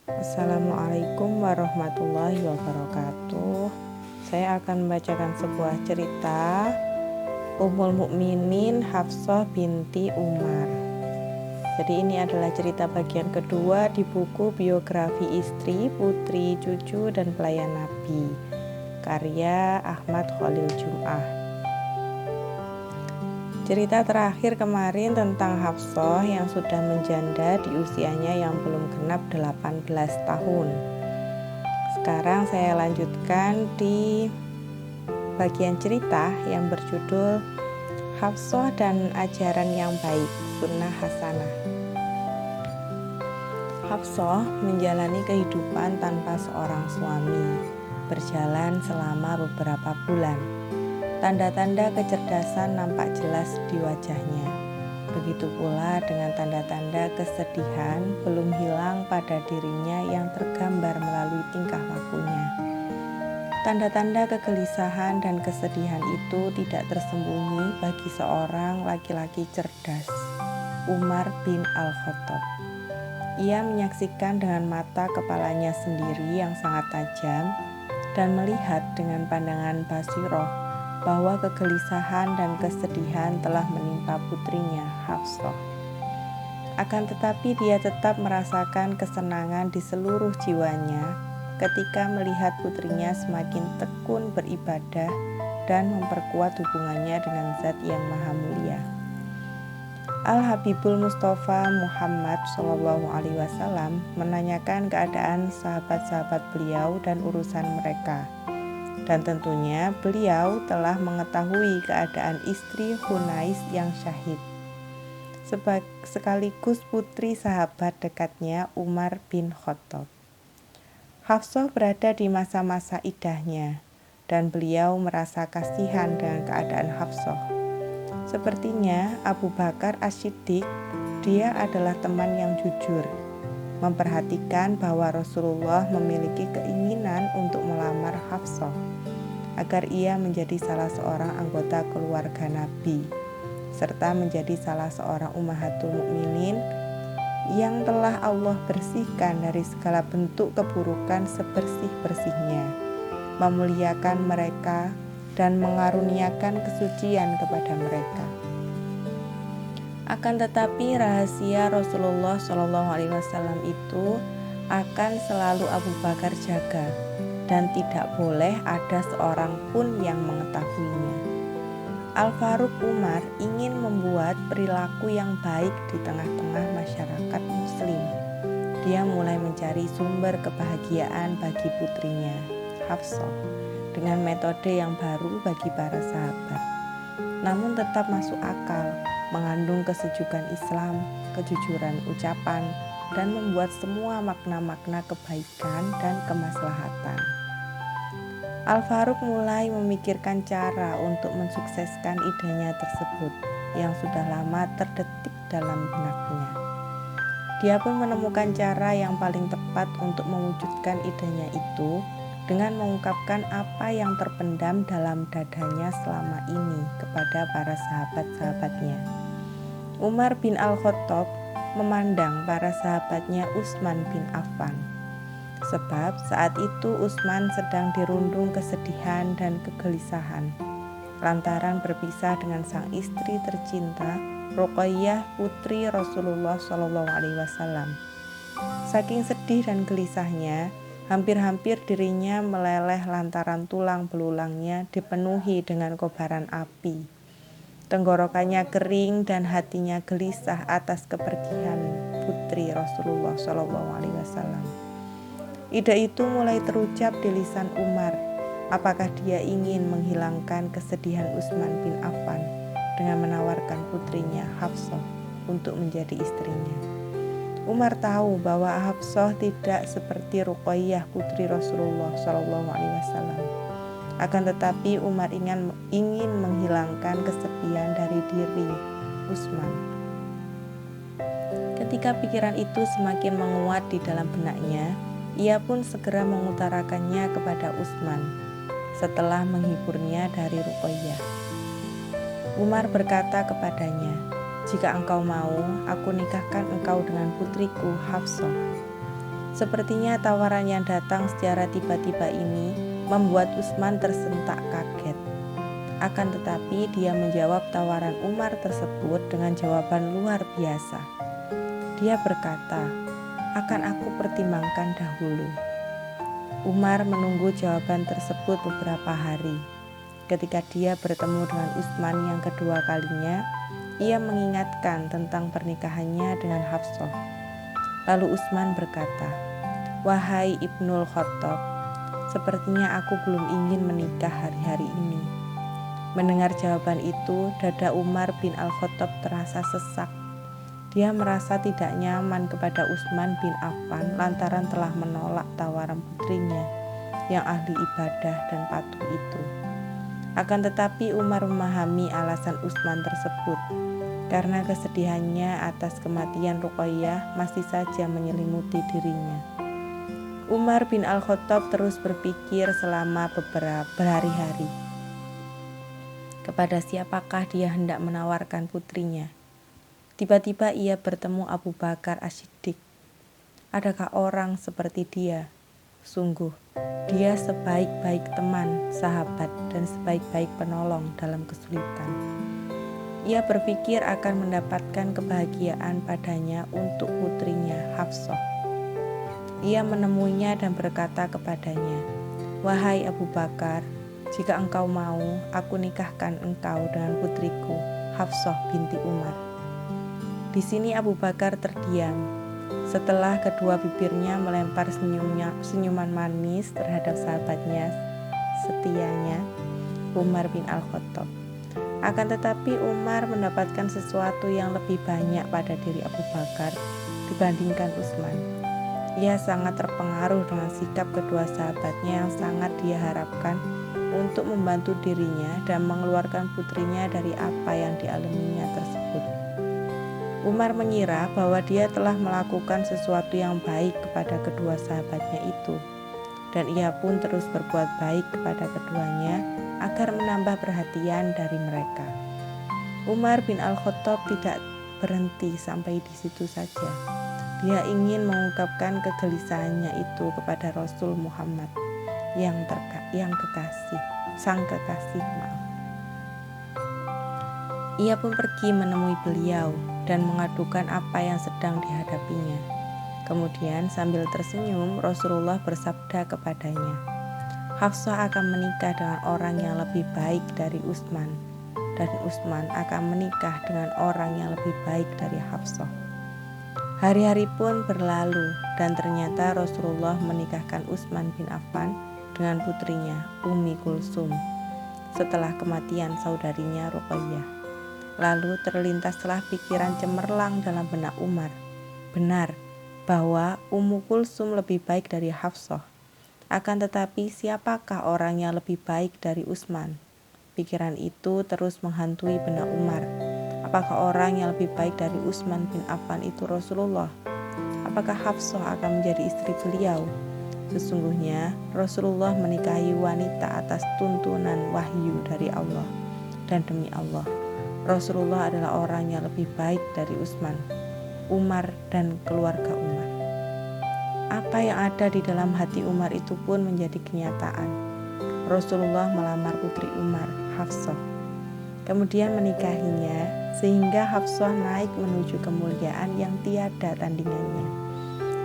Assalamualaikum warahmatullahi wabarakatuh. Saya akan membacakan sebuah cerita Ummul Mukminin Hafsah binti Umar. Jadi ini adalah cerita bagian kedua di buku Biografi Istri, Putri, Cucu, dan Pelayan Nabi, karya Ahmad Khalil Jum'ah. Cerita terakhir kemarin tentang Hafsah yang sudah menjanda di usianya yang belum genap 18 tahun. Sekarang saya lanjutkan di bagian cerita yang berjudul Hafsah dan Ajaran yang Baik, Sunnah Hasanah. Hafsah menjalani kehidupan tanpa seorang suami, berjalan selama beberapa bulan. Tanda-tanda kecerdasan nampak jelas di wajahnya. Begitu pula dengan tanda-tanda kesedihan belum hilang pada dirinya yang tergambar melalui tingkah lakunya. Tanda-tanda kegelisahan dan kesedihan itu tidak tersembunyi bagi seorang laki-laki cerdas, Umar bin Al-Khattab. Ia menyaksikan dengan mata kepalanya sendiri yang sangat tajam dan melihat dengan pandangan basiroh bahwa kegelisahan dan kesedihan telah menimpa putrinya Hafsah. Akan tetapi dia tetap merasakan kesenangan di seluruh jiwanya ketika melihat putrinya semakin tekun beribadah dan memperkuat hubungannya dengan Zat yang Maha Mulia. Al-Habibul Mustafa Muhammad SAW menanyakan keadaan sahabat-sahabat beliau dan urusan mereka. Dan tentunya beliau telah mengetahui keadaan istri Hunais yang syahid, sekaligus putri sahabat dekatnya Umar bin Khattab. Hafsah berada di masa-masa idahnya, dan beliau merasa kasihan dengan keadaan Hafsah. Sepertinya Abu Bakar As-Siddiq, dia adalah teman yang jujur, memperhatikan bahwa Rasulullah memiliki keinginan untuk melamar Hafsah agar ia menjadi salah seorang anggota keluarga Nabi serta menjadi salah seorang ummahatul mukminin yang telah Allah bersihkan dari segala bentuk keburukan sebersih-bersihnya, memuliakan mereka dan mengaruniakan kesucian kepada mereka. Akan tetapi rahasia Rasulullah SAW itu akan selalu Abu Bakar jaga, dan tidak boleh ada seorang pun yang mengetahuinya. Al-Faruq Umar ingin membuat perilaku yang baik di tengah-tengah masyarakat muslim. Dia mulai mencari sumber kebahagiaan bagi putrinya, Hafsah, dengan metode yang baru bagi para sahabat. Namun tetap masuk akal, mengandung kesejukan Islam, kejujuran ucapan, dan membuat semua makna-makna kebaikan dan kemaslahatan. Al-Faruq mulai memikirkan cara untuk mensukseskan idenya tersebut yang sudah lama terdetik dalam benaknya. Dia pun menemukan cara yang paling tepat untuk mewujudkan idenya itu dengan mengungkapkan apa yang terpendam dalam dadanya selama ini kepada para sahabat-sahabatnya. Umar bin Al-Khattab memandang para sahabatnya Utsman bin Affan. Sebab saat itu Utsman sedang dirundung kesedihan dan kegelisahan lantaran berpisah dengan sang istri tercinta Ruqayyah putri Rasulullah SAW. Saking sedih dan gelisahnya, hampir-hampir dirinya meleleh lantaran tulang belulangnya dipenuhi dengan kobaran api. Tenggorokannya kering dan hatinya gelisah atas kepergian putri Rasulullah SAW. Ide itu mulai terucap di lisan Umar. Apakah dia ingin menghilangkan kesedihan Utsman bin Affan dengan menawarkan putrinya Hafsah untuk menjadi istrinya? Umar tahu bahwa Hafsah tidak seperti Ruqayyah putri Rasulullah SAW. Akan tetapi Umar ingin menghilangkan kesepian dari diri Utsman. Ketika pikiran itu semakin menguat di dalam benaknya, ia pun segera mengutarakannya kepada Utsman setelah menghiburnya dari Ruqayyah. Umar berkata kepadanya, "Jika engkau mau, aku nikahkan engkau dengan putriku Hafsah." Sepertinya tawaran yang datang secara tiba-tiba ini membuat Utsman tersentak kaget. Akan tetapi dia menjawab tawaran Umar tersebut dengan jawaban luar biasa. Dia berkata, "Akan aku pertimbangkan dahulu." Umar menunggu jawaban tersebut beberapa hari. Ketika dia bertemu dengan Utsman yang kedua kalinya, ia mengingatkan tentang pernikahannya dengan Hafsah. Lalu Utsman berkata, "Wahai Ibnul Khattab, sepertinya aku belum ingin menikah hari-hari ini." Mendengar jawaban itu, dada Umar bin Al-Khattab terasa sesak. Dia merasa tidak nyaman kepada Utsman bin Affan lantaran telah menolak tawaran putrinya yang ahli ibadah dan patuh itu. Akan tetapi Umar memahami alasan Utsman tersebut, karena kesedihannya atas kematian Ruqayyah masih saja menyelimuti dirinya. Umar bin Al-Khattab terus berpikir selama berhari-hari. Kepada siapakah dia hendak menawarkan putrinya? Tiba-tiba ia bertemu Abu Bakar As-Siddiq. Adakah orang seperti dia? Sungguh, dia sebaik-baik teman, sahabat, dan sebaik-baik penolong dalam kesulitan. Ia berpikir akan mendapatkan kebahagiaan padanya untuk putrinya Hafsah. Ia menemuinya dan berkata kepadanya, "Wahai Abu Bakar, jika engkau mau, aku nikahkan engkau dengan putriku, Hafsah binti Umar." Di sini Abu Bakar terdiam. Setelah kedua bibirnya melempar senyuman manis terhadap sahabatnya setianya, Umar bin Al-Khattab. Akan tetapi Umar mendapatkan sesuatu yang lebih banyak pada diri Abu Bakar dibandingkan Utsman. Ia sangat terpengaruh dengan sikap kedua sahabatnya yang sangat dia harapkan untuk membantu dirinya dan mengeluarkan putrinya dari apa yang dialaminya tersebut. Umar mengira bahwa dia telah melakukan sesuatu yang baik kepada kedua sahabatnya itu, dan ia pun terus berbuat baik kepada keduanya agar menambah perhatian dari mereka. Umar bin Al-Khattab tidak berhenti sampai di situ saja. Dia ingin mengungkapkan kegelisahannya itu kepada Rasul Muhammad sang kekasih. Ia pun pergi menemui beliau dan mengadukan apa yang sedang dihadapinya. Kemudian sambil tersenyum, Rasulullah bersabda kepadanya, "Hafsah akan menikah dengan orang yang lebih baik dari Utsman, dan Utsman akan menikah dengan orang yang lebih baik dari Hafsah." Hari-hari pun berlalu dan ternyata Rasulullah menikahkan Utsman bin Affan dengan putrinya Ummi Kulsum setelah kematian saudarinya Ruqayyah. Lalu terlintaslah pikiran cemerlang dalam benak Umar. Benar bahwa Ummu Kulsum lebih baik dari Hafsah. Akan tetapi siapakah orang yang lebih baik dari Utsman? Pikiran itu terus menghantui benak Umar. Apakah orang yang lebih baik dari Utsman bin Affan itu Rasulullah? Apakah Hafsah akan menjadi istri beliau? Sesungguhnya Rasulullah menikahi wanita atas tuntunan wahyu dari Allah. Dan demi Allah, Rasulullah adalah orang yang lebih baik dari Utsman, Umar, dan keluarga Umar. Apa yang ada di dalam hati Umar itu pun menjadi kenyataan. Rasulullah melamar putri Umar, Hafsah, kemudian menikahinya sehingga Hafsah naik menuju kemuliaan yang tiada tandingannya.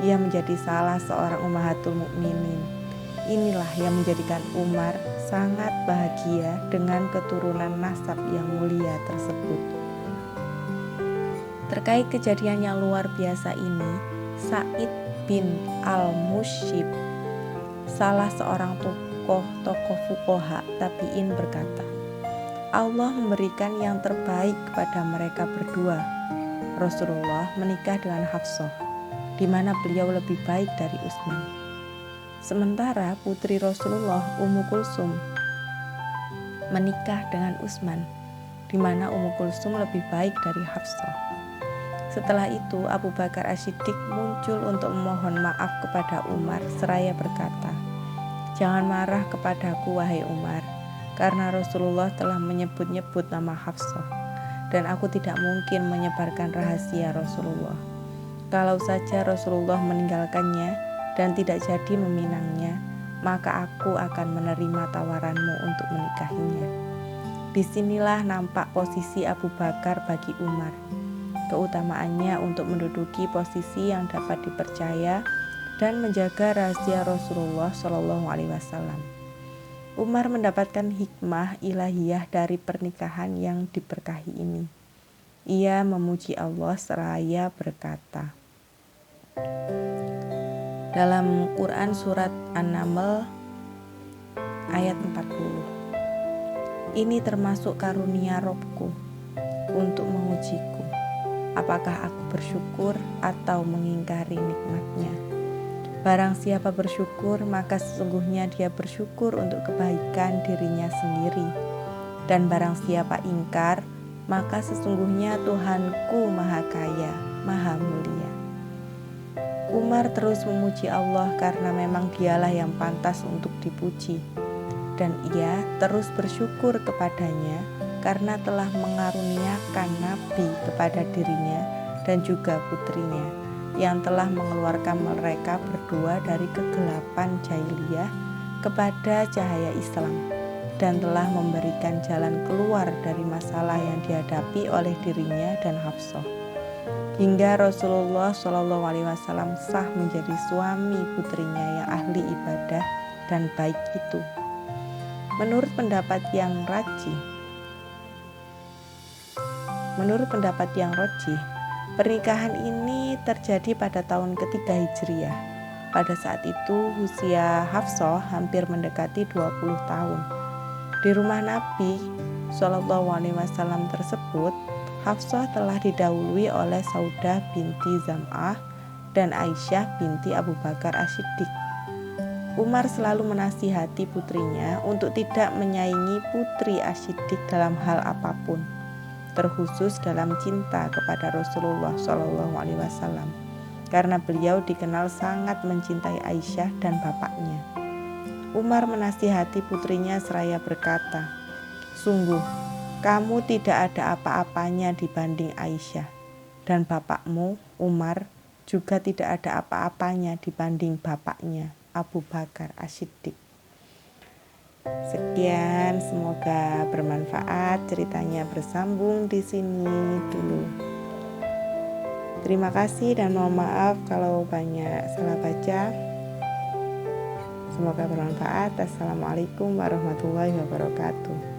Ia menjadi salah seorang ummahatul mukminin. Inilah yang menjadikan Umar sangat bahagia dengan keturunan nasab yang mulia tersebut. Terkait kejadian yang luar biasa ini, Sa'id bin Al-Musyib, salah seorang tokoh fuqaha tabi'in berkata, Allah memberikan yang terbaik kepada mereka berdua. Rasulullah menikah dengan Hafsah, di mana beliau lebih baik dari Utsman. Sementara putri Rasulullah Ummu Kulsum menikah dengan Utsman, di mana Ummu Kulsum lebih baik dari Hafsah. Setelah itu Abu Bakar As-Siddiq muncul untuk memohon maaf kepada Umar seraya berkata, "Jangan marah kepadaku wahai Umar, karena Rasulullah telah menyebut-nyebut nama Hafsah, dan aku tidak mungkin menyebarkan rahasia Rasulullah. Kalau saja Rasulullah meninggalkannya, dan tidak jadi meminangnya, maka aku akan menerima tawaranmu untuk menikahinya. Disinilah nampak posisi Abu Bakar bagi Umar. Keutamaannya untuk menduduki posisi yang dapat dipercaya dan menjaga rahasia Rasulullah Shallallahu Alaihi Wasallam. Umar mendapatkan hikmah ilahiyah dari pernikahan yang diberkahi ini. Ia memuji Allah seraya berkata, dalam Quran surat An-Naml ayat 40, ini termasuk karunia Robku untuk mengujiku, apakah aku bersyukur atau mengingkari nikmatnya. Barang siapa bersyukur, maka sesungguhnya dia bersyukur untuk kebaikan dirinya sendiri. Dan barang siapa ingkar, maka sesungguhnya Tuhanku Maha Kaya, Maha Mulia. Umar terus memuji Allah karena memang dialah yang pantas untuk dipuji. Dan ia terus bersyukur kepadanya karena telah mengaruniakan Nabi kepada dirinya dan juga putrinya, yang telah mengeluarkan mereka berdua dari kegelapan jahiliyah kepada cahaya Islam, dan telah memberikan jalan keluar dari masalah yang dihadapi oleh dirinya dan Hafsah, hingga Rasulullah SAW sah menjadi suami putrinya yang ahli ibadah dan baik itu. Menurut pendapat yang rajih, pernikahan ini terjadi pada tahun ketiga Hijriah. Pada saat itu usia Hafsah hampir mendekati 20 tahun. Di rumah Nabi SAW tersebut, Hafsah telah didahului oleh Saudah binti Zam'ah dan Aisyah binti Abu Bakar As-Siddiq. Umar selalu menasihati putrinya untuk tidak menyaingi putri As-Siddiq dalam hal apapun, terkhusus dalam cinta kepada Rasulullah SAW, karena beliau dikenal sangat mencintai Aisyah dan bapaknya. Umar menasihati putrinya seraya berkata, sungguh, kamu tidak ada apa-apanya dibanding Aisyah, dan bapakmu, Umar, juga tidak ada apa-apanya dibanding bapaknya, Abu Bakar As-Siddiq. Sekian, semoga bermanfaat. Ceritanya bersambung di sini dulu. Terima kasih dan mohon maaf kalau banyak salah baca. Semoga bermanfaat. Assalamualaikum warahmatullahi wabarakatuh.